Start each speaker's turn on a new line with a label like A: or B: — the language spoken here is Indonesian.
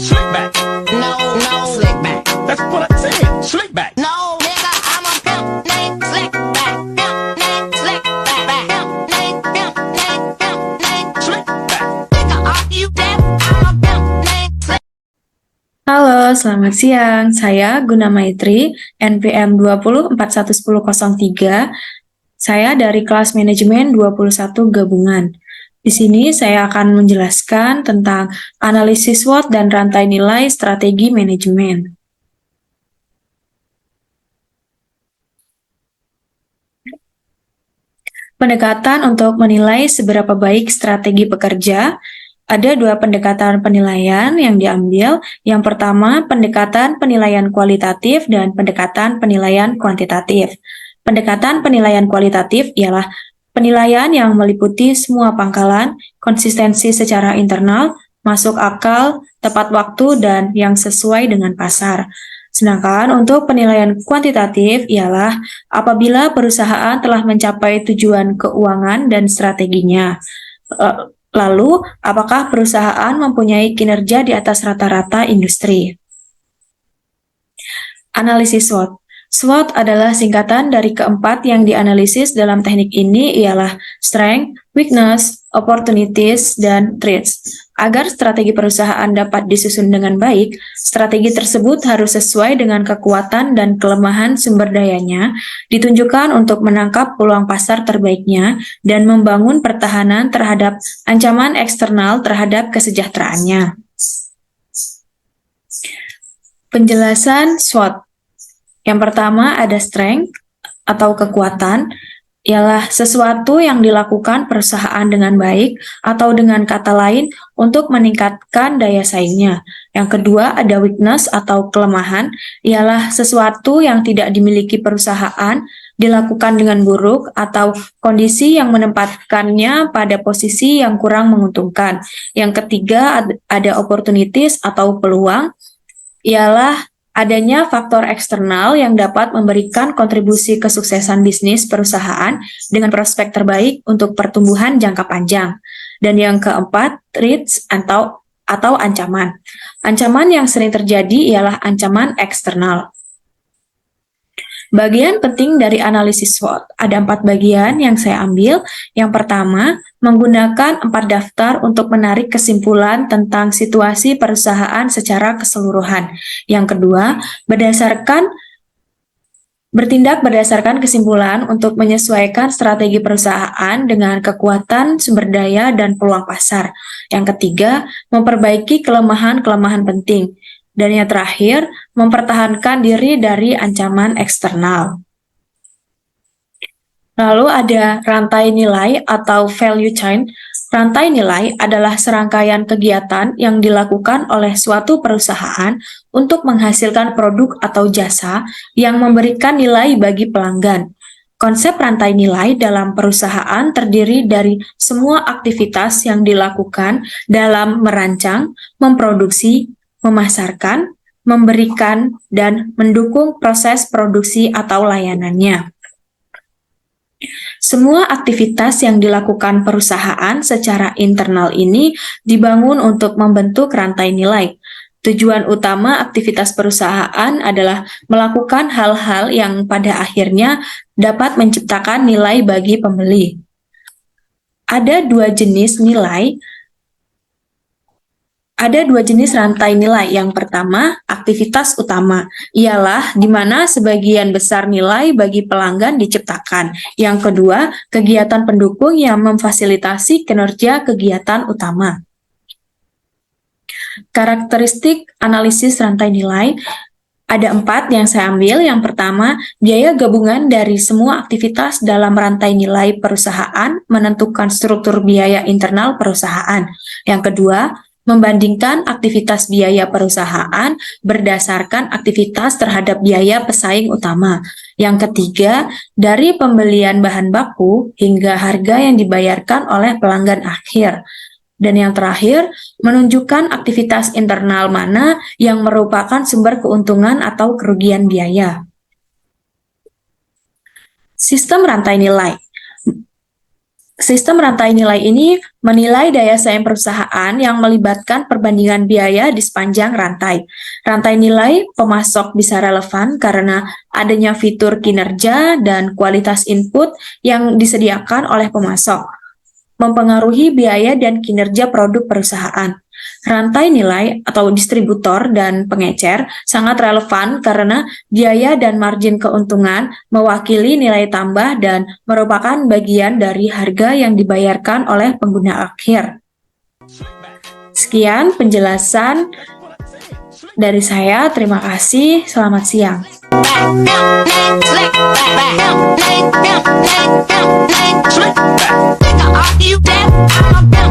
A: Slick back.
B: No, no, slick back.
A: That's what I said. Slick back.
B: No, nigga, I'm a pimp named Slick back. Pimp named Slick back. Pimp named, pimp named, pimp named
A: Slick back.
B: Nigga, are you deaf? I'm a pimp named Slick.
C: Halo, selamat siang. Saya Guna Maitri, NPM 20411003. Saya dari kelas manajemen 21 gabungan. Di sini saya akan menjelaskan tentang analisis SWOT dan rantai nilai strategi manajemen. Pendekatan untuk menilai seberapa baik strategi pekerja. Ada dua pendekatan penilaian yang diambil. Yang pertama, pendekatan penilaian kualitatif dan pendekatan penilaian kuantitatif. Pendekatan penilaian kualitatif ialah penilaian yang meliputi semua pangkalan, konsistensi secara internal, masuk akal, tepat waktu, dan yang sesuai dengan pasar. Sedangkan untuk penilaian kuantitatif ialah apabila perusahaan telah mencapai tujuan keuangan dan strateginya. Lalu, apakah perusahaan mempunyai kinerja di atas rata-rata industri? Analisis SWOT. SWOT adalah singkatan dari keempat yang dianalisis dalam teknik ini ialah strength, weakness, opportunities, dan threats. Agar strategi perusahaan dapat disusun dengan baik, strategi tersebut harus sesuai dengan kekuatan dan kelemahan sumber dayanya, ditunjukkan untuk menangkap peluang pasar terbaiknya, dan membangun pertahanan terhadap ancaman eksternal terhadap kesejahteraannya. Penjelasan SWOT. Yang pertama ada strength atau kekuatan, ialah sesuatu yang dilakukan perusahaan dengan baik atau dengan kata lain untuk meningkatkan daya saingnya. Yang kedua ada weakness atau kelemahan, ialah sesuatu yang tidak dimiliki perusahaan, dilakukan dengan buruk atau kondisi yang menempatkannya pada posisi yang kurang menguntungkan. Yang ketiga ada opportunities atau peluang, ialah adanya faktor eksternal yang dapat memberikan kontribusi kesuksesan bisnis perusahaan dengan prospek terbaik untuk pertumbuhan jangka panjang. Dan yang keempat, threats atau ancaman. Ancaman yang sering terjadi ialah ancaman eksternal. Bagian penting dari analisis SWOT. Ada 4 bagian yang saya ambil. Yang pertama, menggunakan 4 daftar untuk menarik kesimpulan tentang situasi perusahaan secara keseluruhan. Yang kedua, bertindak berdasarkan kesimpulan untuk menyesuaikan strategi perusahaan dengan kekuatan sumber daya dan peluang pasar. Yang ketiga, memperbaiki kelemahan-kelemahan penting. Dan yang terakhir, mempertahankan diri dari ancaman eksternal. Lalu ada rantai nilai atau value chain. Rantai nilai adalah serangkaian kegiatan yang dilakukan oleh suatu perusahaan untuk menghasilkan produk atau jasa yang memberikan nilai bagi pelanggan. Konsep rantai nilai dalam perusahaan terdiri dari semua aktivitas yang dilakukan dalam merancang, memproduksi, memasarkan, memberikan, dan mendukung proses produksi atau layanannya. Semua aktivitas yang dilakukan perusahaan secara internal ini dibangun untuk membentuk rantai nilai. Tujuan utama aktivitas perusahaan adalah melakukan hal-hal yang pada akhirnya dapat menciptakan nilai bagi pembeli. Ada dua jenis rantai nilai. Yang pertama, aktivitas utama, ialah di mana sebagian besar nilai bagi pelanggan diciptakan. Yang kedua, kegiatan pendukung yang memfasilitasi kinerja kegiatan utama. Karakteristik analisis rantai nilai, ada 4 yang saya ambil. Yang pertama, biaya gabungan dari semua aktivitas dalam rantai nilai perusahaan menentukan struktur biaya internal perusahaan. Yang kedua, membandingkan aktivitas biaya perusahaan berdasarkan aktivitas terhadap biaya pesaing utama. Yang ketiga, dari pembelian bahan baku hingga harga yang dibayarkan oleh pelanggan akhir. Dan yang terakhir, menunjukkan aktivitas internal mana yang merupakan sumber keuntungan atau kerugian biaya. Sistem rantai nilai. Sistem rantai nilai ini menilai daya saing perusahaan yang melibatkan perbandingan biaya di sepanjang rantai. Rantai nilai pemasok bisa relevan karena adanya fitur kinerja dan kualitas input yang disediakan oleh pemasok, mempengaruhi biaya dan kinerja produk perusahaan. Rantai nilai atau distributor dan pengecer sangat relevan karena biaya dan margin keuntungan mewakili nilai tambah dan merupakan bagian dari harga yang dibayarkan oleh pengguna akhir. Sekian penjelasan dari saya. Terima kasih. Selamat siang.
B: Slick back.